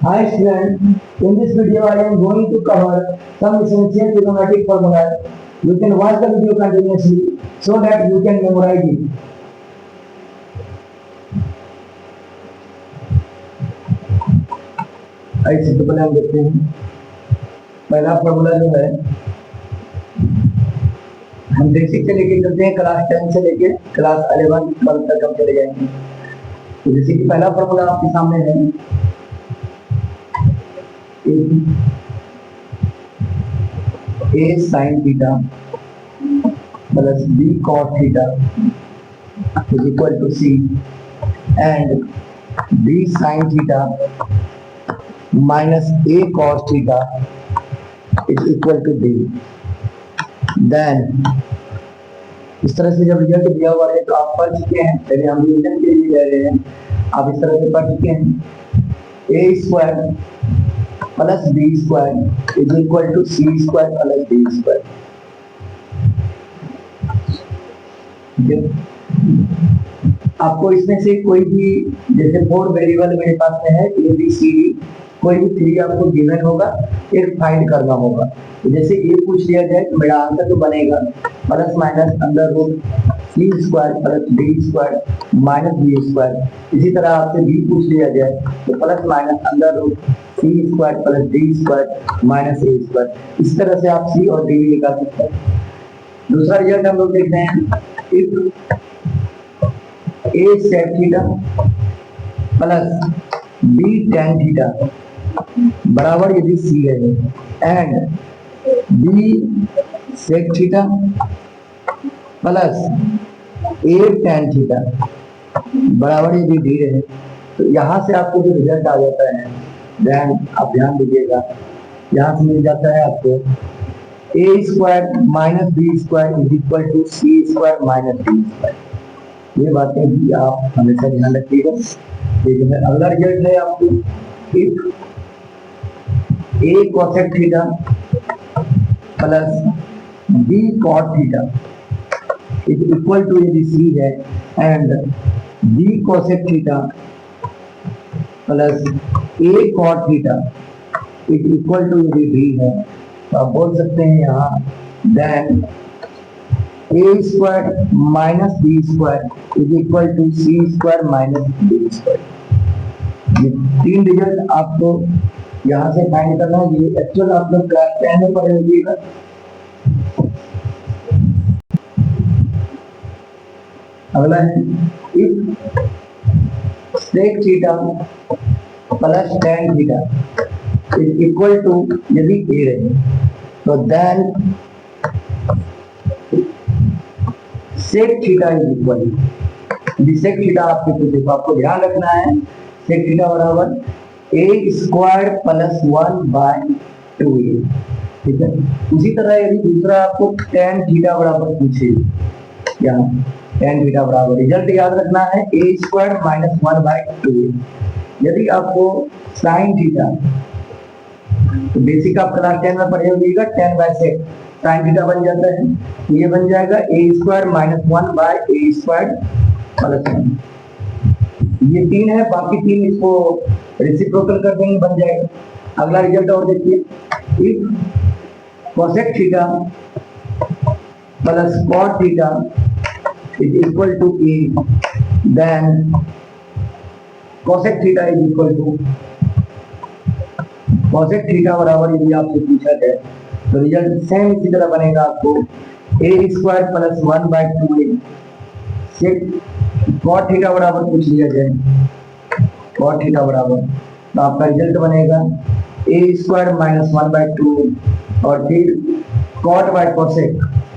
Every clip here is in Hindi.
Hi students, in this video I am going to cover some essential trigonometric formulas. You can watch the video continuously so that you can memorize it. आइए सबसे पहले हम देखते हैं पहला फॉर्मूला जो है हम बेसिक से लेके चलते हैं क्लास 10 से लेके क्लास 11 तक हम चले जाएंगे। तो जैसे कि पहला फॉर्मूला आपके सामने है a sin theta plus b cos theta is equal to c and b sin theta minus a cos theta is equal to d. Then इस तरह से जब रिजल्ट दिया हुआ है तो आप पढ़ चुके हैं, पहले हम रिवीजन के लिए जा रहे हैं। आप इस तरह से पढ़ चुके हैं a square plus B square is equal to C square plus D square. आपको इसमें से कोई भी जैसे 4 वेरिएबल मेरे पास में है ए बी सी डी, कोई भी 3 आपको गिवन होगा, एक फाइंड करना होगा। तो जैसे ए पूछ लिया जाए तो मेरा आंसर तो बनेगा plus minus under root C square plus D square minus B square. इसी तरह आपसे बी पूछ लिया जाए तो plus minus under root C square plus D square minus A square. इस तरह से आप सी और डी भी निकाल सकते हैं। दूसरा रिजल्ट हम लोग देखते हैं if A sec theta plus B tan theta बराबर यदि सी है and B sec theta plus A tan theta बराबर यदि डी रहे तो यहाँ से आपको जो रिजल्ट आ जाता है देन आप ध्यान दीजिएगा, यहाँ से मिल जाता है आपको A square minus B square is equal to C square minus D square. ये बातें भी आप हमेशा ध्यान रखिएगा। लेकिन अगला रिजल्ट है आपको if A cosec theta plus B cot theta is equal to यदि सी है and B cosec theta plus A cot theta is equal to यदि डी है तो आप बोल सकते हैं यहाँ then A square minus B square is equal to C square minus D square. ये 3 रिजल्ट आपको यहाँ से फाइंड करना है। ये एक्चुअल आप लोग क्लास 10 में पढ़े होंगे। अगला है if sec theta plus tan theta is equal to यदि ए रहे तो then sec theta is equal to sec theta आपको ध्यान रखना है सेक थीटा बराबर ए स्क्वायर प्लस 1 बाय 2a। ठीक है, उसी तरह यदि दूसरा आपको टेन थीटा बराबर पूछे, यहाँ टेन थीटा बराबर रिजल्ट याद रखना है ए स्क्वायर माइनस 1 बाय 2a। यदि आपको साइन थीटा तो बेसिक आप क्लास 10 में पढ़े होंगे 10 बाय सेक साइन थीटा बन जाता है तो ये बन जाएगा ए स्क्वायर माइनस 1 बाय ए स्क्वायर प्लस 1। ये 3 है, बाकी 3 इसको रेसिप्रोकल कर देंगे, बन जाएगा। अगला रिजल्ट और देखिए if cosec theta plus cot theta is equal to A then cosec theta is equal to cosec theta बराबर यदि आपसे पूछा जाए तो रिजल्ट सेम इसी तरह बनेगा आपको A square plus 1 by 2a। Sec cot theta बराबर पूछ लिया जाए कॉट थीटा बराबर तो आपका रिजल्ट बनेगा ए स्क्वायर माइनस 1 बाय 2 और फिर कॉट बाय कोसेक।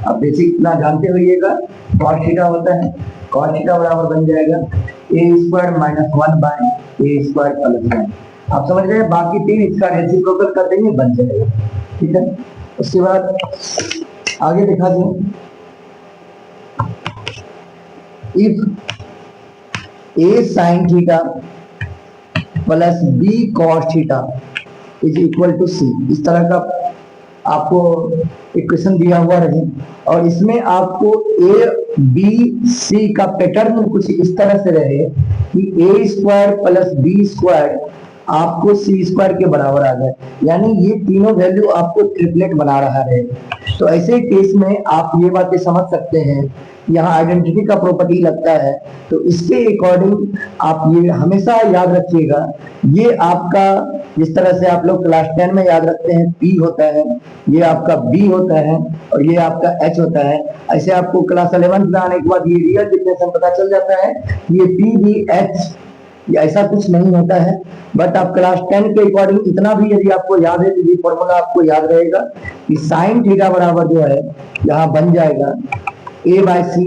आप बेसिक इतना जानते होइएगा कॉट थीटा होता है, कॉट थीटा बराबर बन जाएगा ए स्क्वायर माइनस 1 बाय ए स्क्वायर प्लस 1। आप समझ गए, बाकी 3 इसका रेसिप्रोकल कर देंगे, बन जाएगा। ठीक है, उसके बाद आगे दिखा दें if A sine theta plus B cos theta is equal to C. इस तरह का आपको इक्वेशन दिया हुआ रहे और इसमें आपको ए बी सी का पैटर्न कुछ इस तरह से रहे कि ए स्क्वायर प्लस बी स्क्वायर आपको सी स्क्वायर के बराबर आ जाए, यानी ये तीनों वैल्यू आपको ट्रिपलेट बना रहा है। तो ऐसे केस में आप ये बातें समझ सकते हैं, यहाँ आइडेंटिटी का प्रॉपर्टी लगता है, तो इसके अकॉर्डिंग आप ये हमेशा याद रखिएगा, ये आपका जिस तरह से आप लोग क्लास 10 में याद रखते हैं P होता है, ये आपका B होता है और ये आपका H होता है, ऐसे आपको क्लास 11 में आने के बाद ये रियल डिफिनेशन पता चल जाता है, ये P B H ये ऐसा कुछ नहीं होता है। बट आप क्लास 10 के अकॉर्डिंग इतना भी यदि आपको याद है तो ये फॉर्मूला आपको याद रहेगा कि साइन थीटा बराबर जो है यहाँ बन जाएगा A by C,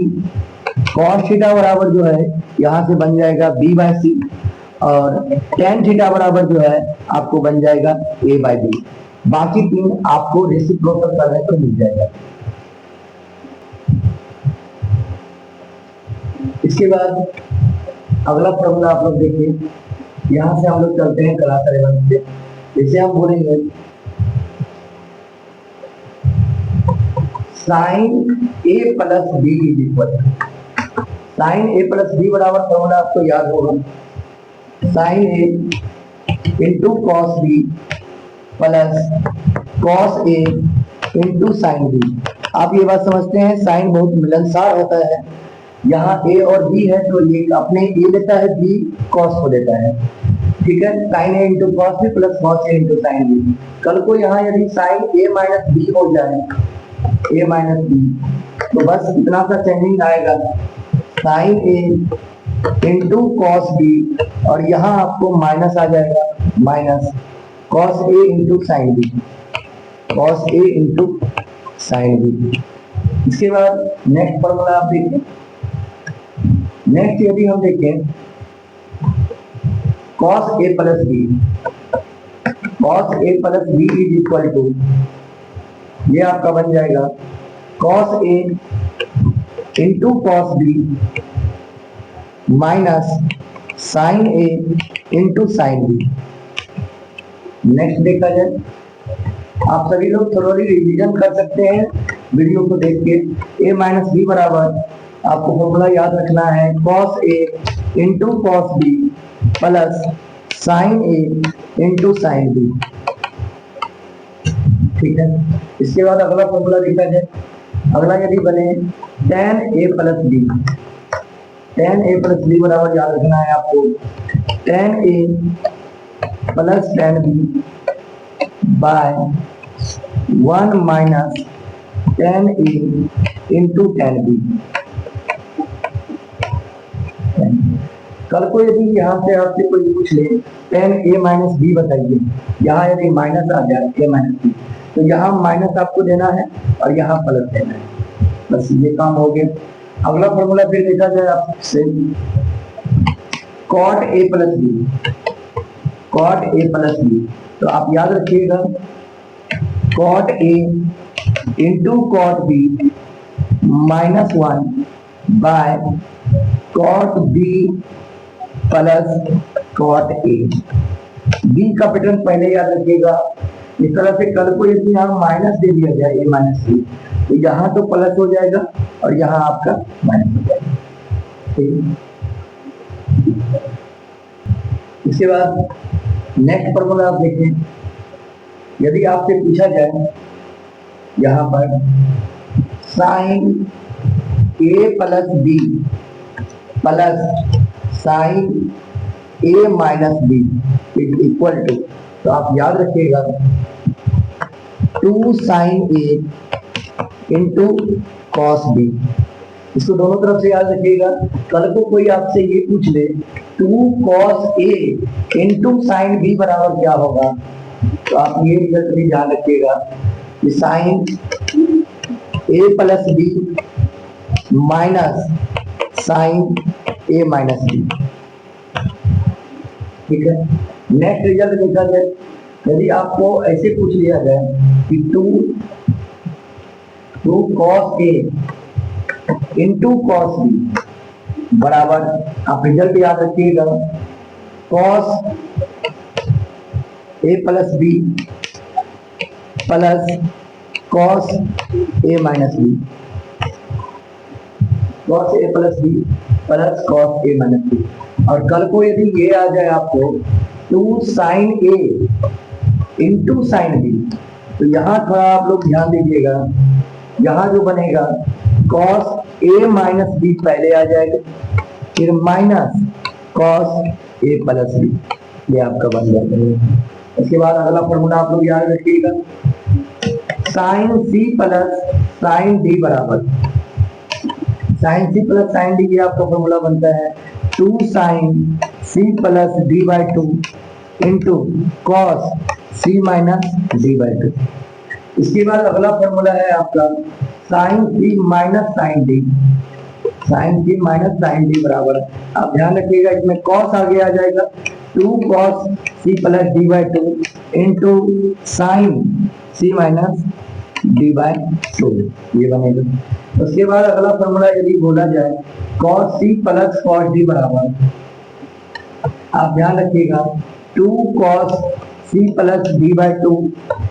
cos theta बराबर जो है यहाँ से बन जाएगा B बाय सी, और टेन थीटा बराबर जो है आपको बन जाएगा A बाय बी। बाकी तीन आपको रेसिप्रोकल करने पर मिल जाएगा। इसके बाद अगला फॉर्मूला आप लोग देखिए, यहां से हम लोग चलते हैं क्लास 11 से। जैसे हम बोलेंगे sine A plus B is equal, sine A plus B बराबर फॉर्मूला आपको याद होगा, sine A into cos B plus cos A into sine B. आप ये बात समझते हैं साइन बहुत मिलनसार होता है, यहाँ ए और बी है तो ये अपने ए लेता है, बी कॉस को देता है, ठीक है। Sine A into cos B plus cos A into sine B. कल को यहाँ यदि साइन ए माइनस बी हो जाए, ए माइनस बी, तो बस इतना सा चेंजिंग आएगा, sign A into cos B और यहाँ आपको माइनस आ जाएगा, minus cos A into sine B, cos A into sine B. इसके बाद नेक्स्ट फॉर्मूला आप देखिए, नेक्स्ट यदि हम देखें cos a plus B, cos a plus B is equal to, ये आपका बन जाएगा cos a into cos B minus sine A into sine B. Next देखा जाए, आप सभी लोग थोड़ी रिवीजन कर सकते हैं वीडियो को देख के। a माइनस बी बराबर आपको फॉर्मूला याद रखना है cos a into cos B plus sine A into sine B, ठीक है। इसके बाद अगला फॉर्मूला देखा जाए, अगला यदि बने tan a plus B, tan a plus B बराबर याद रखना है आपको tan a plus tan b by 1 minus tan a into tan b। कल को यदि यहाँ से आपसे कोई पूछ ले tan a माइनस बी बताइए, यहाँ यदि माइनस आ जाए a माइनस बी, तो यहाँ माइनस आपको देना है और यहाँ प्लस देना है, बस ये काम हो गया। अगला फॉर्मूला फिर देखा जाए आपसे cot a plus B, cot a plus B, तो आप याद रखिएगा cot a into cot b minus 1 by cot b plus cot a। b का पैटर्न पहले याद रखिएगा, इस तरह से कल को यदि यहाँ माइनस दे दिया जाए a माइनस बी, तो यहाँ तो प्लस हो जाएगा और यहाँ आपका माइनस हो जाएगा, ठीक। इसके बाद नेक्स्ट फॉर्मूला आप देखें, यदि आपसे पूछा जाए यहाँ पर sine a plus B plus sine a minus B is equal to, तो आप याद रखिएगा 2 sine a into cos B. इसको दोनों तरफ से याद रखिएगा, कल को कोई आपसे ये पूछ ले 2 cos a into sine B बराबर क्या होगा, तो आप ये रिजल्ट भी ध्यान रखिएगा कि sine a plus B minus sine a minus B, ठीक है। नेक्स्ट रिजल्ट देखा जाए, यदि आपको ऐसे पूछ लिया जाए कि 2 cos a into cos b बराबर, आप रिजल्ट याद रखिएगा cos a plus B plus cos a minus B, cos a plus B plus cos a minus B. और कल को यदि ये आ जाए आपको 2 sine A into sine B. तो यहाँ थोड़ा आप लोग ध्यान दीजिएगा, यहाँ जो बनेगा कॉस ए माइनस बी पहले आ जाएगा, फिर minus cos A plus B, ये आपका बन जाएगा। इसके बाद अगला फॉर्मूला आप लोग याद रखिएगा, sine C plus sine D बराबर, sine C plus sine D, ये आपका फॉर्मूला बनता है 2 sine C plus D by 2 into cos C minus D by 2। इसके बाद अगला फॉर्मूला है आपका sine C minus sine D, sine C minus sine D बराबर, आप ध्यान रखिएगा इसमें कॉस आगे आ जाएगा 2 cos C plus D by 2 into sine C minus D by 2, ये बनेगा। उसके बाद अगला फॉर्मूला यदि बोला जाए cos C plus cos D बराबर, आप ध्यान रखिएगा 2 cos C plus D by 2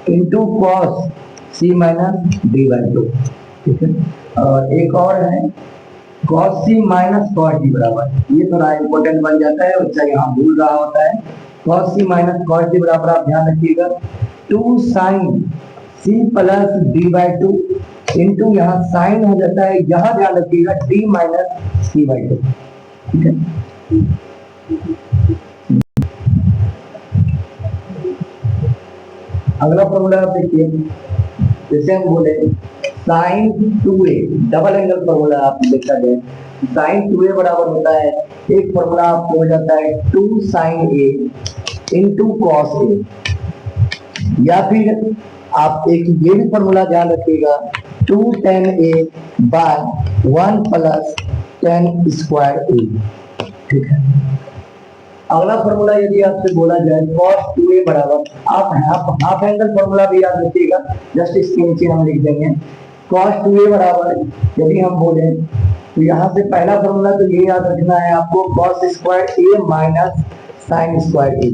into cos C minus D by 2, ठीक है। और एक और है cos C minus cos D बराबर, ये थोड़ा इंपॉर्टेंट बन जाता है, बच्चा यहाँ भूल रहा होता है। Cos C minus cos D बराबर आप ध्यान रखिएगा 2 sine C plus D by 2 into यहाँ साइन हो जाता है, यहाँ ध्यान रखिएगा डी माइनस सी बाई 2, ठीक है। अगला फॉर्मूला आप देखिए, जैसे हम बोले sign 2a, double angle formula आप देखा जाए साइन 2a बराबर होता है, एक फॉर्मूला आपको हो जाता है 2 sine a into cos a, या फिर आप एक ये भी फॉर्मूला ध्यान रखिएगा 2 tan a by 1 plus tan square a, ठीक है। अगला फॉर्मूला यदि आपसे बोला जाए cos 2a बराबर, आप हाफ एंगल फॉर्मूला भी याद रखिएगा, जस्ट इसके नीचे हम लिख देंगे cos 2a बराबर, यदि हम बोले तो यहाँ से पहला फॉर्मूला तो ये याद रखना है आपको cos square a minus sine square a,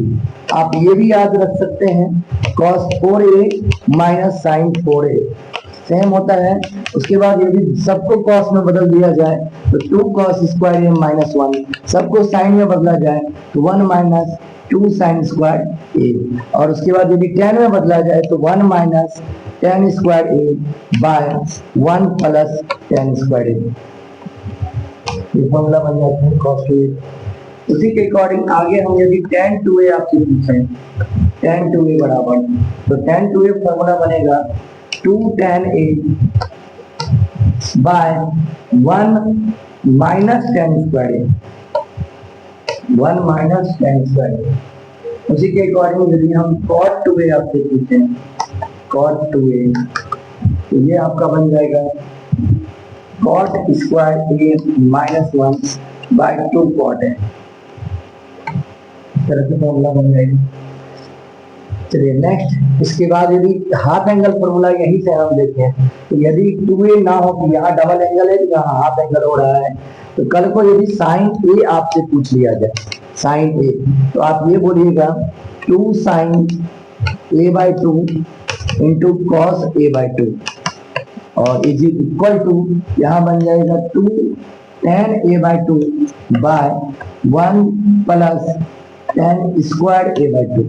आप ये भी याद रख सकते हैं cos 4a minus sign 4a, same होता है। उसके बाद यदि सबको cos में बदल दिया जाए तो 2 cos स्क्वायर a माइनस 1, सबको साइन में बदला जाए तो 1 माइनस 2 साइन स्क्वायर a, और उसके बाद यदि tan में बदला जाए तो 1 minus tan square a by 1 plus tan square a, ये फॉर्मूला बन जाता है cos 2a। उसी के अकॉर्डिंग आगे हम यदि tan 2a आपसे पूछें, tan 2a बराबर, तो tan 2a फॉर्मूला बनेगा 2 tan a by 1 minus tan square a, 1 minus tan square a। उसी के अकॉर्डिंग यदि हम cos 2a आपसे पूछें, cos 2a, तो ये आपका बन जाएगा cot square a minus 1 by 2 cot a, इस तरह से फॉर्मूला बन जाएगा। चलिए नेक्स्ट, इसके बाद यदि हाफ एंगल फॉर्मूला यहीं से हम देखें तो यदि 2a ना हो तो यहाँ डबल एंगल है, तो यहाँ हाफ एंगल हो रहा है, तो कल को यदि साइन a आपसे पूछ लिया जाए, साइन a, तो आप ये बोलिएगा 2 sine a by 2 into cos a by 2, और इज इक्वल टू यहाँ बन जाएगा 2 tan a by 2 by 1 plus tan square a by 2।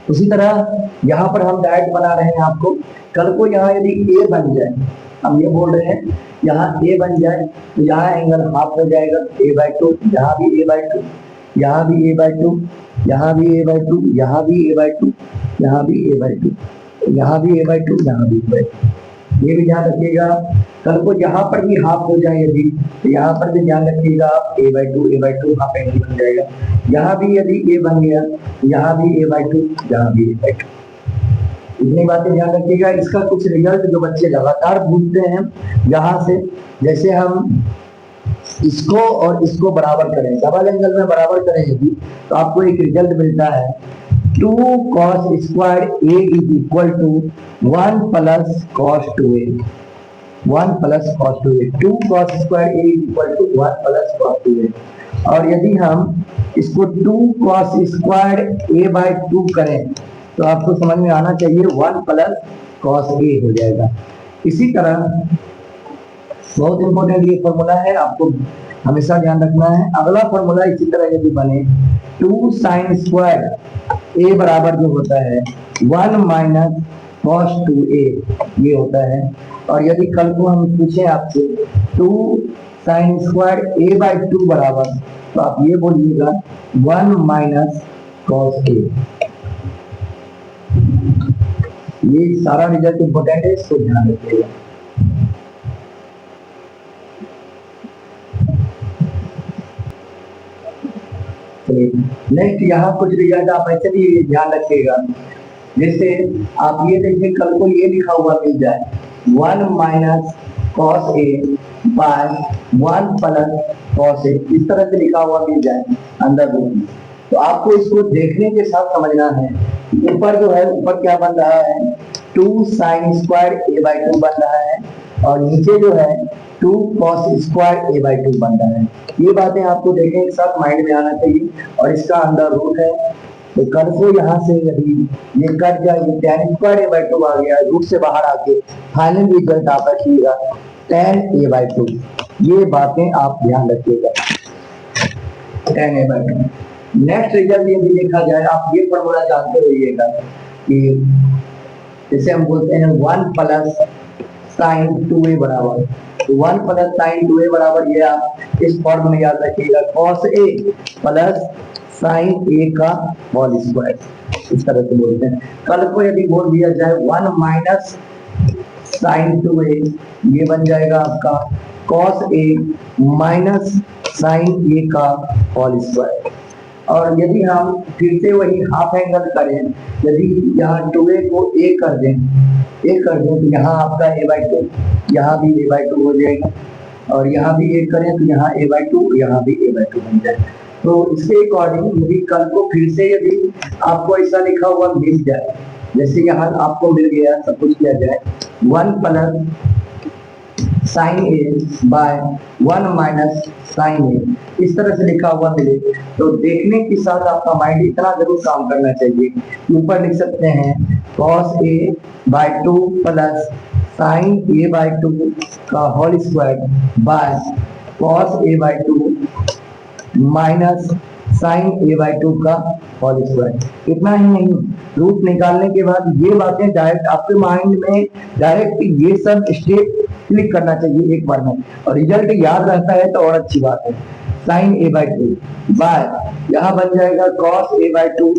उसी तरह यहाँ पर हम डायरेक्ट बना रहे हैं आपको, कल को यहाँ यदि a बन जाए, हम ये बोल रहे हैं यहाँ a बन जाए तो यहाँ एंगल हाफ हो जाएगा a बाई 2, यहाँ भी a बाई 2, यहाँ भी a बाई 2, यहाँ भी a बाई 2, यहाँ भी a बाई 2, यहाँ भी a बाई 2, यहाँ भी a बाई 2, यहाँ भी a बाई 2, ये भी ध्यान रखिएगा। कल को यहाँ पर भी हाफ हो जाए यदि, तो यहाँ पर भी ध्यान रखिएगा a बाई 2 हाफ एंगल बन जाएगा, यहाँ भी यदि a बन गया यहाँ भी a बाई 2, यहाँ भी a बाई 2, इतनी बातें ध्यान रखिएगा। इसका कुछ रिजल्ट जो बच्चे लगातार भूलते हैं, यहाँ से जैसे हम इसको और इसको बराबर करें, डबल एंगल में बराबर करें यदि, तो आपको एक रिजल्ट मिलता है 2 cos square a is equal to 1 plus cos 2a, 1 plus cos 2a, 2 cos square a is equal to 1 plus cos 2a। और यदि हम इसको 2 cos स्क्वायर a बाई 2 करें तो आपको समझ में आना चाहिए 1 प्लस cos a हो जाएगा। इसी तरह बहुत इंपॉर्टेंट ये फॉर्मूला है, आपको हमेशा ध्यान रखना है। अगला फॉर्मूला इसी तरह यदि बने 2 साइन स्क्वायर ए बराबर जो होता है 1 माइनस कॉस 2a ये होता है। और यदि कल को हम पूछे आपसे 2 साइन स्क्वायर a बाई 2 बराबर, तो आप ये बोलिएगा 1 माइनस कॉस a। ये सारा रिजल्ट इंपॉर्टेंट है, इसको ध्यान रखिएगा। नेक्स्ट यहाँ कुछ रिजल्ट आप ऐसे भी ध्यान रखिएगा, जैसे आप ये देखिए कल को ये लिखा हुआ मिल जाए 1 minus cos A bye 1 plus cos ए, इस तरह से लिखा हुआ मिल जाए अंदर रूप में, तो आपको इसको देखने के साथ समझना है। ऊपर जो है, ऊपर क्या बन रहा है 2 साइन स्क्वायर ए बाई 2 बन रहा है, और नीचे जो है 2 कॉस स्क्वायर ए बाई 2 बन रहा है। ये बातें आपको देखने के साथ माइंड में आना चाहिए, और इसका अंदर रूट है, तो कल को यहाँ से यदि ये कट जाए, ये tan स्क्वायर ए बाई 2 आ गया, रूट से बाहर आके फाइनल रिजल्ट आप रखिएगा tan ए बाई 2। ये बातें आप ध्यान रखिएगा, tan A by 2। Next result ये भी देखा जाए, आप ये फॉर्मूला जानते रहिएगा कि जैसे हम बोलते हैं 1 प्लस साइन 2a बराबर, तो 1 प्लस साइन 2a बराबर, ये आप इस फॉर्म में याद रखिएगा cos a plus sine a का होल स्क्वायर, इस तरह से बोलते हैं। कल को यदि बोल दिया जाए 1 माइनस साइन 2a, ये बन जाएगा आपका cos a minus sine a का होल स्क्वायर। और यदि हम फिर से वही हाफ एंगल करें, यदि यहाँ 2a को a कर दें, तो यहाँ आपका a बाई 2, यहाँ भी a बाई 2 हो जाएगा, और यहाँ भी a करें तो यहाँ a बाई 2, यहाँ भी a बाई 2 बन जाए। तो इसके अकॉर्डिंग यदि कल को फिर से यदि आपको ऐसा लिखा हुआ मिल जाए, जैसे यहाँ आपको मिल गया, सब कुछ किया जाए 1 प्लस साइन ए बाय 1 माइनस साइन ए, इस तरह से लिखा हुआ मिले, तो देखने के साथ आपका माइंड इतना जरूर काम करना चाहिए। ऊपर लिख सकते हैं cos a by 2 plus sine a by 2 का whole square by cos a by 2 minus sine a by 2 का होल स्क्वायर। इतना ही नहीं, रूट निकालने के बाद ये बातें डायरेक्ट आपके माइंड में डायरेक्ट ये सब स्टेप क्लिक करना चाहिए एक बार में, और रिजल्ट याद रहता है तो और अच्छी बात है। साइन a बाई 2 बाय, यहाँ बन जाएगा cos a by 2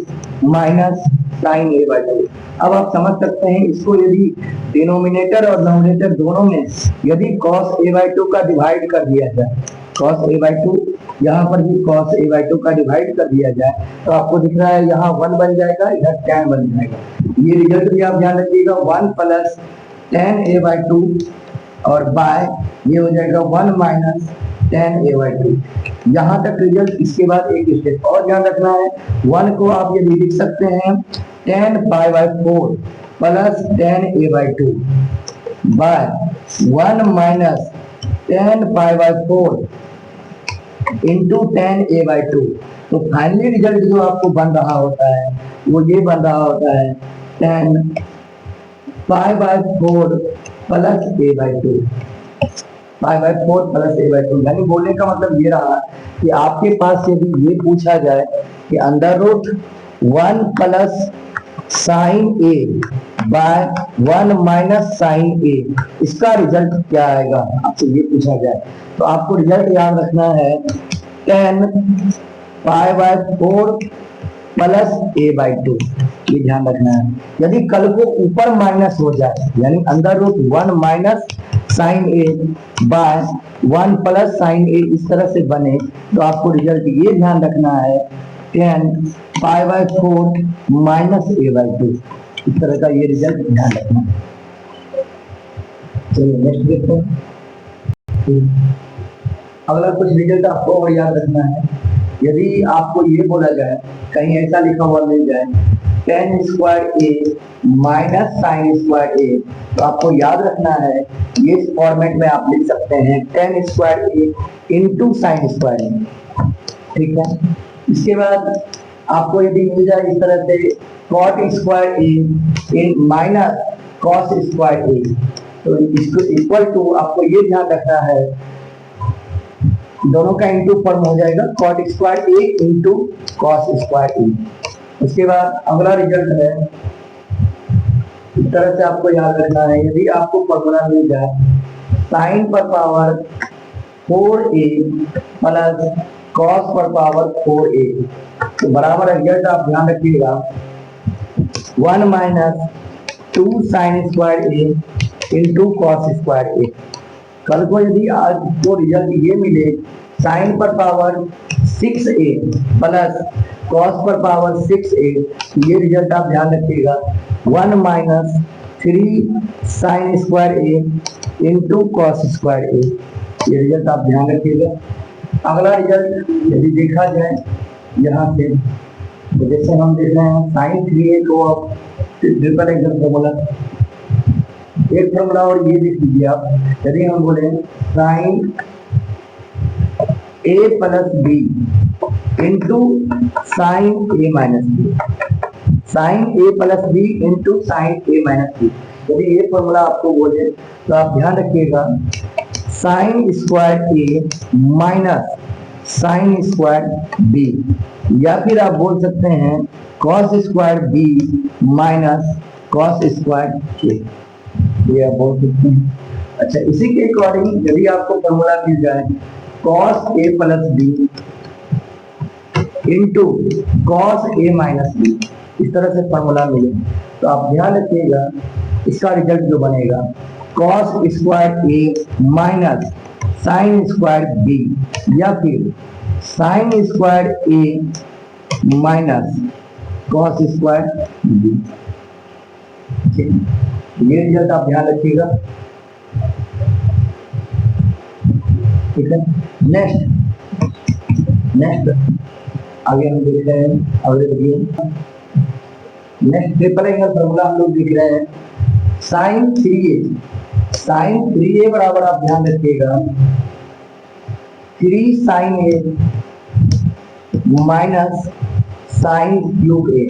minus sine a by 2। अब आप समझ सकते हैं इसको, यदि डिनोमिनेटर और नोमिनेटर दोनों में यदि cos a बाई 2 का डिवाइड कर दिया जाए, cos a बाई 2, यहाँ पर भी cos a बाई 2 का डिवाइड कर दिया जाए, तो आपको दिख रहा है यहाँ 1 बन जाएगा, इधर tan बन जाएगा। ये रिजल्ट भी आप ध्यान रखिएगा, 1 प्लस tan a बाई 2 और बाय ये हो जाएगा 1 माइनस tan a बाई 2। यहाँ तक रिजल्ट। इसके बाद एक स्टेप और ध्यान रखना है, 1 को आप यदि लिख सकते हैं tan pi by 4 plus tan a by 2 by 1 minus tan pi by 4 into tan a by 2। तो फाइनली रिजल्ट जो आपको बन रहा होता है वो ये बन रहा होता है tan pi by 4 plus a by 2, pi by 4 plus a by 2। यानी बोलने का मतलब ये रहा कि आपके पास यदि ये पूछा जाए कि under root 1 plus sine a by 1 minus sine a, इसका रिजल्ट क्या आएगा, आपसे ये पूछा जाए, तो आपको रिजल्ट याद रखना है tan pi by 4 plus a by 2, ये ध्यान रखना है। यदि कल को ऊपर माइनस हो जाए, यानी under root 1 minus sine a by 1 plus sine a, इस तरह से बने, तो आपको रिजल्ट ये ध्यान रखना है tan pi by 4 minus a by 2, इस तरह का ये रिजल्ट ध्यान रखना है। चलिए नेक्स्ट देखते हैं। अगला कुछ रिजल्ट आपको और याद रखना है, यदि आपको ये बोला जाए, कहीं ऐसा लिखा हुआ मिल जाए tan square a minus sine square a, तो आपको याद रखना है ये इस फॉर्मेट में आप लिख सकते हैं tan square a into sine square a, ठीक है। इसके बाद आपको यदि मिल जाए इस तरह से cot square a in minus cos square a, तो इसको इक्वल टू आपको ये ध्यान रखना है दोनों का इंटू फॉर्म हो जाएगा कॉट स्क्वायर ए इंटू कॉस स्क्वायर ए। उसके बाद अगला रिजल्ट है, इस तरह से आपको याद रखना है। यदि आपको फॉर्मूला मिल जाए साइन पर पावर 4a प्लस कॉस पर पावर 4a, तो बराबर रिजल्ट आप ध्यान रखिएगा 1 माइनस 2 साइन स्क्वायर ए इंटू कॉस स्क्वायर ए। कल को यदि आज को रिजल्ट ये मिले साइन पर पावर 6a प्लस कॉस पर पावर 6a, ये रिजल्ट आप ध्यान रखिएगा 1 minus 3 sign square A into cos square A. ये रिजल्ट आप ध्यान रखिएगा। अगला रिजल्ट यदि देखा जाए यहाँ से, तो जैसे हम देख रहे हैं साइन 3a को आप ट्रिपल एंगल फॉर्मूला, एक फॉर्मूला और ये देख लीजिए आप, यदि हम बोले sine a plus B into sine A minus B, sine A plus B into sine A minus B, यदि ये फॉर्मूला आपको बोले तो आप ध्यान रखिएगा sine square A minus sine square B, या फिर आप बोल सकते हैं cos square B minus cos square A, ये आप बोल सकते हैं। अच्छा, इसी के अकॉर्डिंग यदि आपको फॉर्मूला मिल जाए cos A plus B into cos A minus B, इस तरह से फॉर्मूला मिले तो आप ध्यान रखिएगा इसका रिजल्ट जो बनेगा cos square A minus sine square B, या फिर sign square A minus cos square B. ये रिजल्ट आप ध्यान रखिएगा, ठीक है। नेक्स्ट आगे हम देख रहे हैं, अगले देखिए नेक्स्ट ट्रिपल एंगल फॉर्मूला हम लोग देख रहे हैं साइन 3a बराबर आप ध्यान रखिएगा 3 sign A minus sine cube A,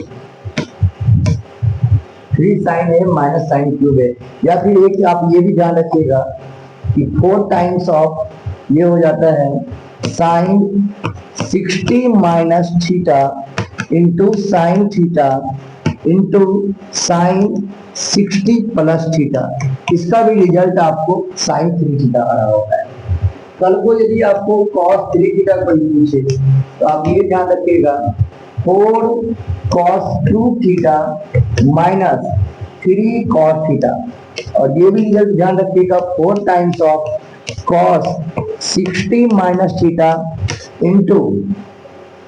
3 sign A minus sine cube ए, या फिर एक आप ये भी ध्यान रखिएगा कि 4 टाइम्स ऑफ ये हो जाता है sine 60 minus theta into sine theta into sine 60 plus theta, इसका भी रिजल्ट आपको साइन 3 थीटा आ रहा होता है। कल को यदि आपको कॉस 3 थीटा कोई पूछे तो आप ये ध्यान रखिएगा 4 cos 2 theta minus 3 cos theta, और ये भी रिजल्ट ध्यान रखिएगा 4 times of cos 60 minus theta into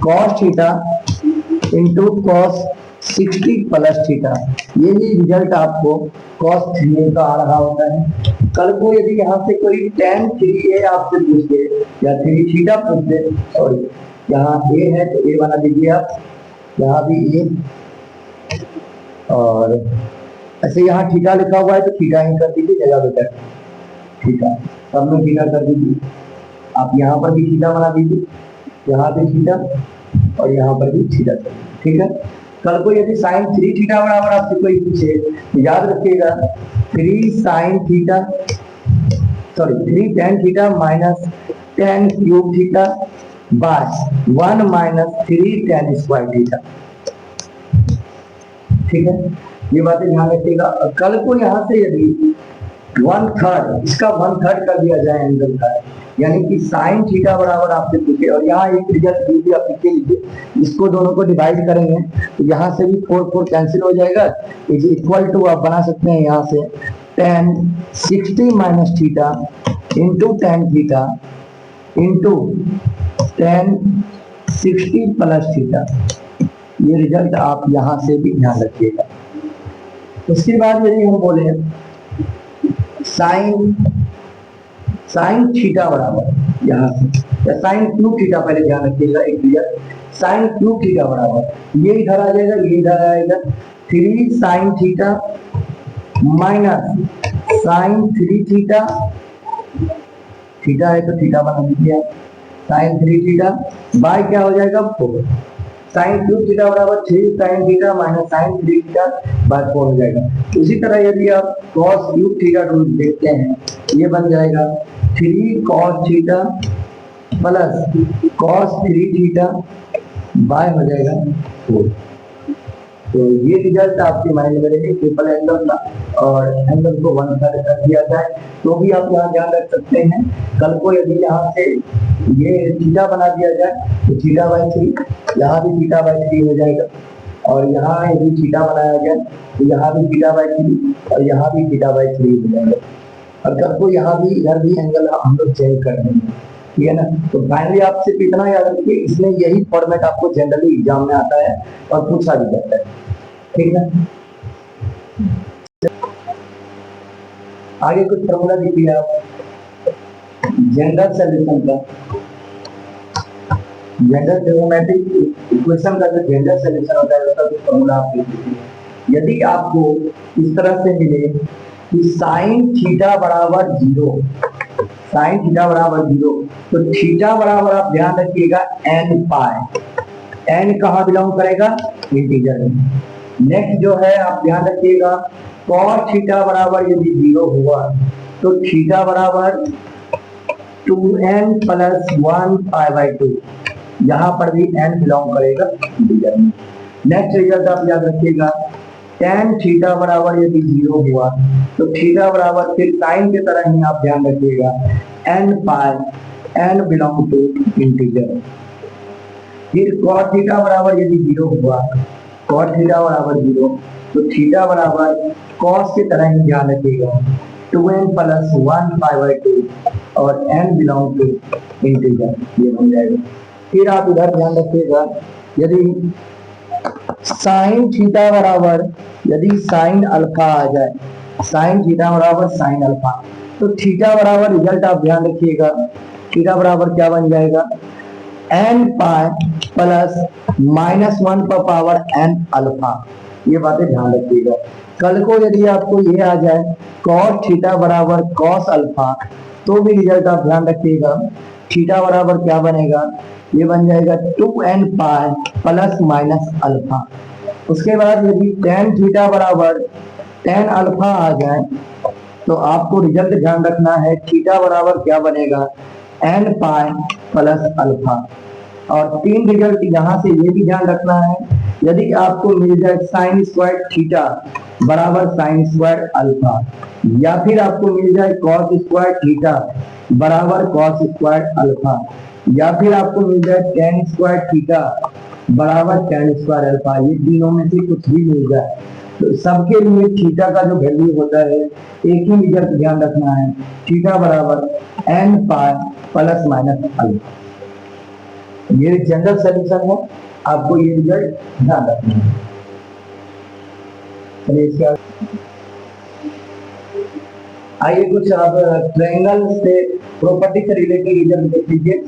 cos theta into cos 60 plus theta, ये ही रिजल्ट आपको कॉस 3a का आ रहा होता है। कल को यदि यहाँ से कोई tan 3a आपसे पूछ दे या 3 थीटा पूछ दे, सॉरी यहाँ a है तो a बना दीजिए आप, यहाँ भी a, और ऐसे यहाँ थीटा लिखा हुआ है तो थीटा ही कर दीजिए जगह बेटर, थीटा सब में थीटा कर दीजिए। आप यहाँ पर भी थीटा बना दीजिए, यहाँ भी थीटा और यहाँ पर भी थीटा, ठीक है। कल को यदि साइन 3 थीटा बराबर आपसे कोई पूछे तो याद रखिएगा 3 sine theta, sorry 3 tan theta minus tan cube theta by 1 minus 3 tan square theta, ठीक है। ये बातें ध्यान रखिएगा। कल को यहाँ से यदि 1/3 इसका 1/3 कर दिया जाए एंगल का, यानी कि साइन थीटा बराबर आपसे पूछे, और यहाँ एक रिजल्ट भी आप लिख लीजिए, इसको दोनों को डिवाइड करेंगे तो यहाँ से भी 4 कैंसिल हो जाएगा, इज इक्वल टू आप बना सकते हैं यहाँ से tan 60 minus theta into tan theta into tan 60 plus theta. ये रिजल्ट आप यहाँ से भी ध्यान रखिएगा। उसके बाद यदि हम बोले साइन थीटा बराबर यहाँ से, या साइन क्यूब थीटा, पहले ध्यान रखिएगा एक रिजल्ट साइन क्यूब थीटा बराबर ये इधर आ जाएगा, ये इधर आएगा 3 sine theta minus sine 3 theta, theta है तो थीटा बना दीजिए आप, साइन 3 थीटा बाय क्या हो जाएगा 4, साइन क्यूब थीटा बराबर 3 sine theta minus sine 3 theta by 4 हो जाएगा। इसी तरह यदि आप कॉस क्यूब थीटा रूल देखते हैं, ये बन जाएगा 3 cos theta plus cos 3 theta bye हो जाएगा 4। तो ये रिजल्ट आपके माइंड में रहे ट्रिपल एंगल का, और एंगल को 1/3 कर दिया जाए तो भी आप यहाँ ध्यान रख सकते हैं। कल को यदि यहाँ से ये थीटा बना दिया जाए तो थीटा बाई 3, यहाँ भी थीटा बाई 3 हो जाएगा, और यहाँ यदि थीटा बनाया जाए तो यहाँ भी थीटा बाई 3 और यहाँ भी थीटा बाई 3 हो जाएगा। और कल को यहाँ भी इधर भी एंगल हम लोग चेंज कर देंगे, ठीक है ना। तो फाइनली आप सिर्फ इतना याद रखिए, इसमें यही फॉर्मेट आपको जनरली एग्जाम में आता है और पूछा भी जाता है, ठीक है। आगे कुछ फॉर्मूला देखिए आप जनरल सॉल्यूशन का, जनरल ट्रिगोनोमेट्रिक इक्वेशन का जो जनरल सॉल्यूशन होता है उसका कुछ फॉर्मूला आप देख लीजिए। यदि आपको इस तरह से मिले कि साइन थीटा बराबर 0, साइन थीटा बराबर 0, तो थीटा बराबर आप ध्यान रखिएगा n पाई, n कहाँ बिलोंग करेगा, इंटीजर में। नेक्स्ट जो है आप ध्यान रखिएगा cos थीटा बराबर यदि 0 हुआ तो थीटा बराबर 2n प्लस 1 पाई बाई 2, यहाँ पर भी n बिलोंग करेगा इंटीजर में। नेक्स्ट रिजल्ट आप याद रखिएगा tan थीटा बराबर यदि 0 हुआ तो थीटा बराबर फिर साइन की तरह ही आप ध्यान रखिएगा n pi, n belong to integer. फिर cos थीटा बराबर यदि 0 हुआ, cos थीटा बराबर 0 तो थीटा बराबर cos की तरह ही ध्यान रखिएगा 2n प्लस 1 पाई बाई 2 और n बिलोंग टू इंटीजर, ये बन जाएगा। फिर आप इधर ध्यान रखिएगा यदि साइन थीटा बराबर यदि साइन अल्फा आ जाए, साइन थीटा बराबर साइन अल्फा, तो थीटा बराबर रिजल्ट आप ध्यान रखिएगा थीटा बराबर क्या बन जाएगा n पाई प्लस -1 पर पावर n अल्फा। ये बातें ध्यान रखिएगा। कल को यदि आपको ये आ जाए cos थीटा बराबर cos अल्फा तो भी रिजल्ट आप ध्यान रखिएगा थीटा बराबर क्या बनेगा, ये बन जाएगा 2n pi plus minus alpha. उसके बाद यदि tan थीटा बराबर tan अल्फा आ जाए तो आपको रिजल्ट ध्यान रखना है थीटा बराबर क्या बनेगा n पाई प्लस अल्फा। और तीन रिजल्ट यहाँ से ये भी ध्यान रखना है यदि आपको मिल जाए साइन स्क्वायर थीटा बराबर साइन स्क्वायर अल्फा, या फिर आपको मिल जाए कॉस स्क्वायर थीटा बराबर कॉस स्क्वायर अल्फा, या फिर आपको मिल जाए टेन स्क्वायर थीटा बराबर टेन स्क्वायर अल्फा, ये तीनों में से कुछ भी मिल जाए तो सबके लिए थीटा का जो वैल्यू होता है एक ही रिजल्ट ध्यान रखना है थीटा बराबर n pi plus minus alpha. ये जनरल सॉल्यूशन है, आपको ये रिजल्ट ध्यान रखना है। चलिए इसके आइए कुछ आप ट्रायंगल से प्रॉपर्टी से रिलेटेड रिजल्ट देख लीजिए।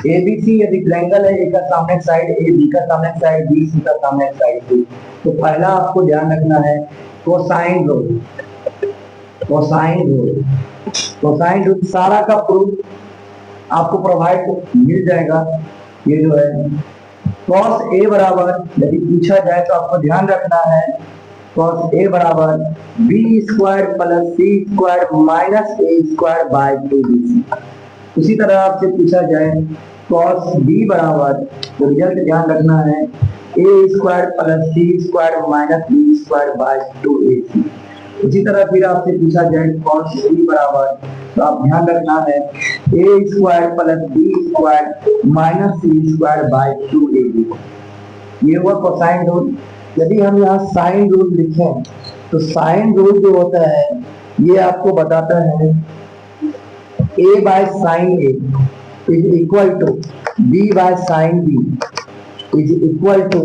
एबीसी यदि ट्रायंगल है, ए का सामने साइड ए, बी का सामने साइड बी, सी का सामने साइड सी, तो पहला आपको ध्यान रखना है cosine rule. Cosine rule, cosine rule सारा का प्रूफ आपको प्रोवाइड मिल जाएगा। ये जो है cos a बराबर यदि पूछा जाए तो आपको ध्यान रखना है cos a बराबर b square plus c square minus a square by 2bc। उसी तरह आपसे पूछा जाए cos b बराबर, तो रिजल्ट ध्यान रखना है a square plus c square minus b square by 2ac। उसी तरह फिर आपसे पूछा जाए cos b बराबर, तो आप ध्यान रखना है a square plus b square minus c square by 2ab। ये हुआ कोसाइन रूल। यदि हम यहाँ साइन रूल लिखें तो साइन रूल जो होता है ये आपको बताता है a by sine a is equal to b by sine b is equal to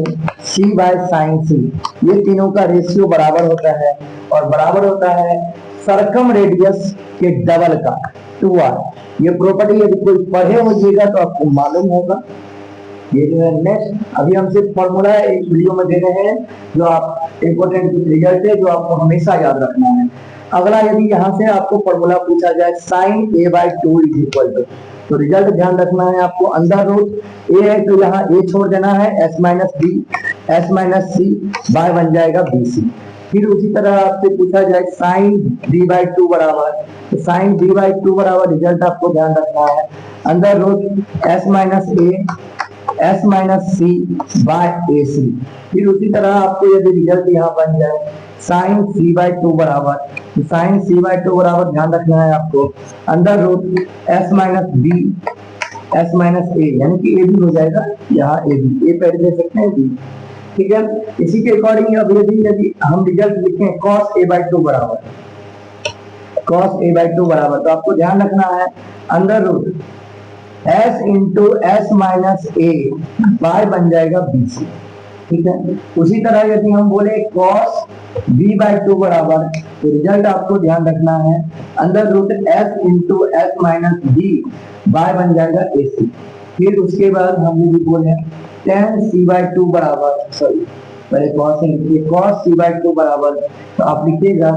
c by sine c। ये तीनों का रेशियो बराबर होता है और बराबर होता है सर्कम रेडियस के डबल का 2r। ये प्रॉपर्टी यदि कोई पढ़े होइएगा तो आपको मालूम होगा। ये जो है नेक्स्ट अभी हम सिर्फ फॉर्मूला एक वीडियो में दे रहे हैं जो आप इंपोर्टेंट रिजल्ट है जो आपको हमेशा याद रखना है। अगला यदि यहाँ से आपको फॉर्मूला पूछा जाए sine a by 2 is equal to, तो रिजल्ट ध्यान रखना है आपको अंडर रूट a है तो यहाँ a छोड़ देना है s minus b, s minus c by बन जाएगा bc। फिर उसी तरह आपसे पूछा जाए साइन b बाई 2 बराबर, तो साइन b बाई 2 बराबर रिजल्ट आपको ध्यान रखना है under root s minus C bye ए सी। फिर उसी तरह आपको यदि रिजल्ट यहाँ बन जाए साइन c बाई 2 बराबर, तो साइन c बाई 2 बराबर ध्यान रखना है आपको under root s minus B s minus A, यानी कि ए भी हो जाएगा यहाँ ए भी, ए पहले दे सकते हैं बी, ठीक है। इसी के अकॉर्डिंग अब यदि हम रिजल्ट लिखें cos a बाई 2 बराबर, cos a बाई 2 बराबर, तो आपको ध्यान रखना है under root s into S minus A by बन जाएगा बी सी, ठीक है। उसी तरह यदि हम बोले cos b बाई 2 बराबर, तो रिजल्ट आपको ध्यान रखना है under root s into S minus B by बन जाएगा ए सी। फिर उसके बाद हम यदि बोले tan c बाई 2 बराबर, सॉरी पहले cos c बाई 2 बराबर, तो आप लिखिएगा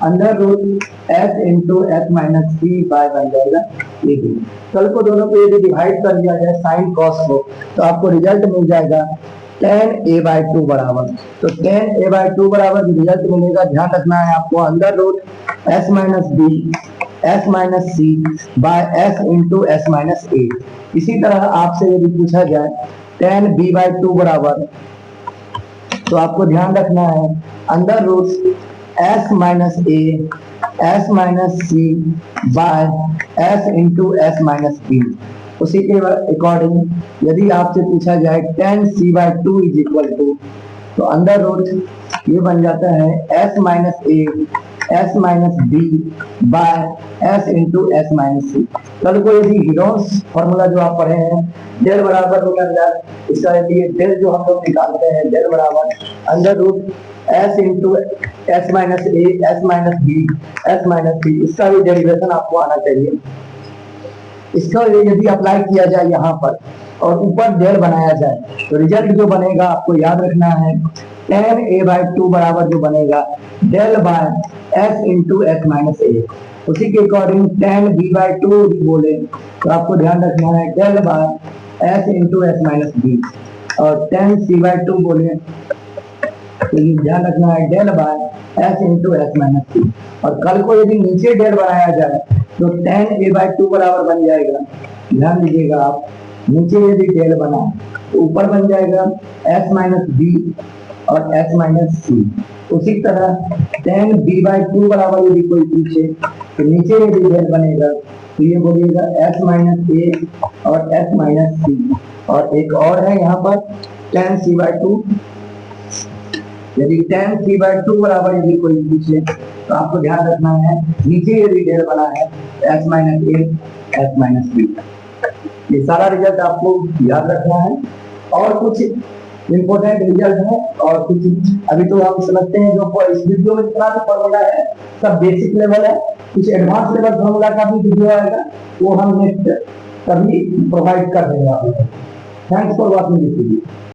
under root s into S minus C by बन जाएगा ए बी। कल को दोनों को यदि डिवाइड कर दिया जाए साइन कॉस को, तो आपको रिजल्ट मिल जाएगा tan a बाई 2 बराबर, तो tan a बाई 2 बराबर रिजल्ट मिलेगा, ध्यान रखना है आपको under root s minus B S minus C by S into S minus A. इसी तरह आपसे यदि पूछा जाए tan b बाई 2 बराबर, तो आपको ध्यान रखना है under root s minus A S minus C by S into S minus B. उसी के अकॉर्डिंग यदि आपसे पूछा जाए tan c by 2 is equal to, तो अंडर रूट ये बन जाता है s minus A S minus B by S into S minus C. कल को यदि हीरोस फॉर्मूला जो आप पढ़े हैं डेल बराबर होगा अंदर, इसका यदि डेल जो हम लोग निकालते हैं डेल बराबर under root S into S minus A S minus B S minus C, इसका भी डेरिवेशन आपको आना चाहिए। इसका यदि अप्लाई किया जाए यहाँ पर और ऊपर डेल बनाया जाए, तो रिजल्ट जो बनेगा आपको याद रखना है tan a बाई 2 बराबर जो बनेगा del by s into S minus A. उसी के अकॉर्डिंग tan b बाई 2 बोले, तो आपको ध्यान रखना है del by s into S minus B, और tan c बाई 2 बोले तो ध्यान रखना है del by s into S minus C. और कल को यदि नीचे डेल बनाया जाए, तो tan a बाई 2 बराबर बन जाएगा, ध्यान दीजिएगा आप, नीचे यदि डेल बना तो ऊपर बन जाएगा s माइनस बी और s माइनस सी। उसी तरह tan b बाई 2 बराबर यदि कोई पूछे, तो नीचे यदि डेल बनेगा तो ये बोलिएगा s माइनस ए और s माइनस सी। और एक और है यहाँ पर tan c बाई 2, यदि tan c बाई 2 बराबर यदि कोई पूछे, तो आपको ध्यान रखना है नीचे यदि डेल बना है s माइनस ए s माइनस बी। ये सारा रिजल्ट आपको याद रखना है, और कुछ इंपोर्टेंट रिजल्ट है और कुछ अभी तो हम समझते हैं जो इस वीडियो में जितना भी फॉर्मूला है सब बेसिक लेवल है, कुछ एडवांस लेवल फॉर्मूला का भी वीडियो आएगा, वो हम नेक्स्ट कभी प्रोवाइड कर देंगे आपको। Thanks for watching this video.